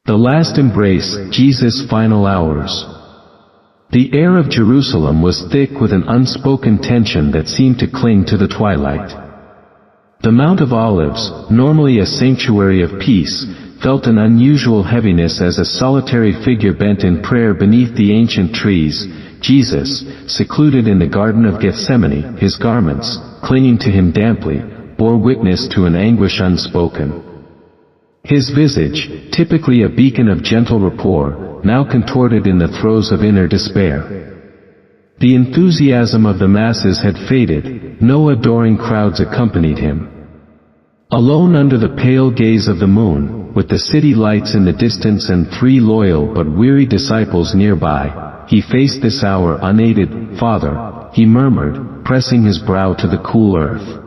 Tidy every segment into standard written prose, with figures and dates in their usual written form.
The last embrace, Jesus' final hours. The air of Jerusalem was thick with an unspoken tension that seemed to cling to the twilight. The Mount of Olives, normally a sanctuary of peace, felt an unusual heaviness as a solitary figure bent in prayer beneath the ancient trees. Jesus, secluded in the Garden of Gethsemane, his garments, clinging to him damply, bore witness to an anguish unspoken. His visage, typically a beacon of gentle rapport, now contorted in the throes of inner despair. The enthusiasm of the masses had faded, no adoring crowds accompanied him. Alone under the pale gaze of the moon, with the city lights in the distance and 3 loyal but weary disciples nearby, he faced this hour unaided. "Father," he murmured, pressing his brow to the cool earth.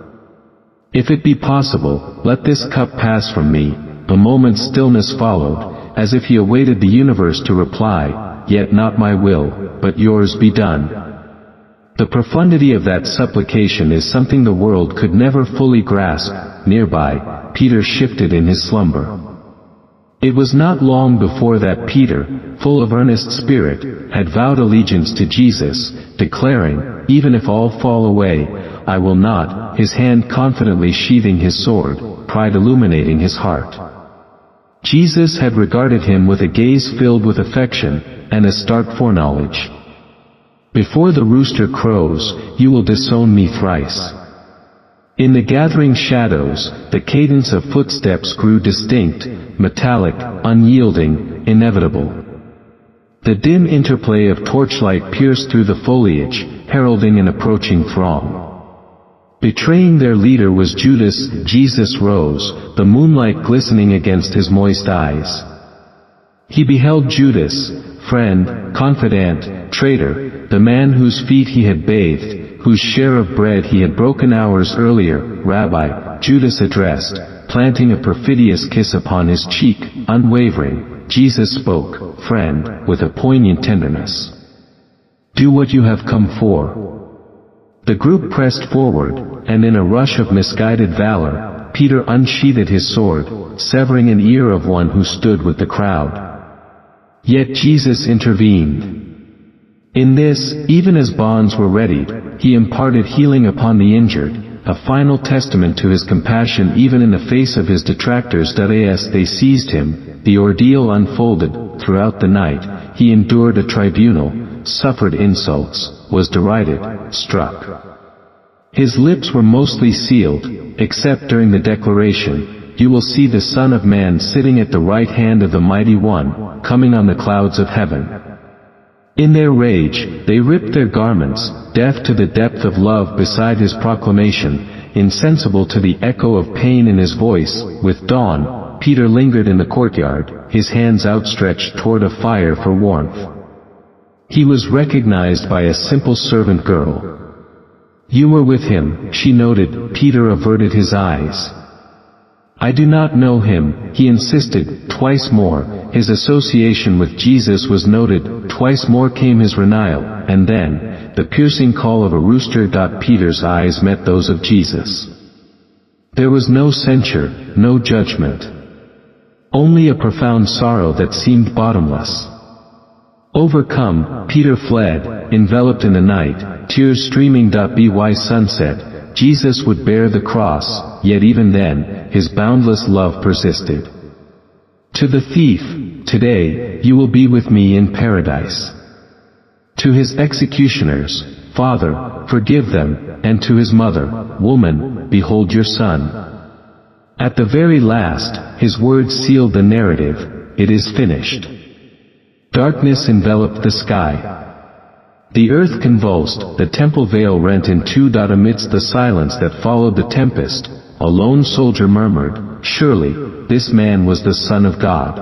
"If it be possible, let this cup pass from me." A moment's stillness followed, as if he awaited the universe to reply, "Yet not my will, but yours be done." The profundity of that supplication is something the world could never fully grasp. Nearby, Peter shifted in his slumber. It was not long before that Peter, full of earnest spirit, had vowed allegiance to Jesus, declaring, "Even if all fall away, I will not," his hand confidently sheathing his sword, pride illuminating his heart. Jesus had regarded him with a gaze filled with affection, and a stark foreknowledge. "Before the rooster crows, you will disown me thrice." In the gathering shadows, the cadence of footsteps grew distinct, metallic, unyielding, inevitable. The dim interplay of torchlight pierced through the foliage, heralding an approaching throng. Betraying their leader was Judas. Jesus rose, the moonlight glistening against his moist eyes. He beheld Judas, friend, confidant, traitor, the man whose feet he had bathed, whose share of bread he had broken hours earlier. "Rabbi," Judas addressed, planting a perfidious kiss upon his cheek. Unwavering, Jesus spoke, "Friend," with a poignant tenderness. "Do what you have come for." The group pressed forward, and in a rush of misguided valor, Peter unsheathed his sword, severing an ear of one who stood with the crowd. Yet Jesus intervened. In this, even as bonds were readied, he imparted healing upon the injured, a final testament to his compassion even in the face of his detractors. As they seized him, the ordeal unfolded. Throughout the night, he endured a tribunal, suffered insults, was derided, struck. His lips were mostly sealed, except during the declaration, "You will see the Son of Man sitting at the right hand of the Mighty One, coming on the clouds of heaven." In their rage, they ripped their garments, deaf to the depth of love beside his proclamation, insensible to the echo of pain in his voice. With dawn, Peter lingered in the courtyard, his hands outstretched toward a fire for warmth. He was recognized by a simple servant girl. "You were with him," she noted. Peter averted his eyes. "I do not know him," he insisted. Twice more, his association with Jesus was noted. Twice more came his denial, and then, the piercing call of a rooster. Peter's eyes met those of Jesus. There was no censure, no judgment. Only a profound sorrow that seemed bottomless. Overcome, Peter fled, enveloped in the night, tears streaming. By sunset, Jesus would bear the cross, yet even then, his boundless love persisted. To the thief, "Today, you will be with me in paradise." To his executioners, "Father, forgive them," and to his mother, "Woman, behold your son." At the very last, his words sealed the narrative, "It is finished." Darkness enveloped the sky. The earth convulsed, the temple veil rent in two. Amidst the silence that followed the tempest, a lone soldier murmured, "Surely, this man was the Son of God."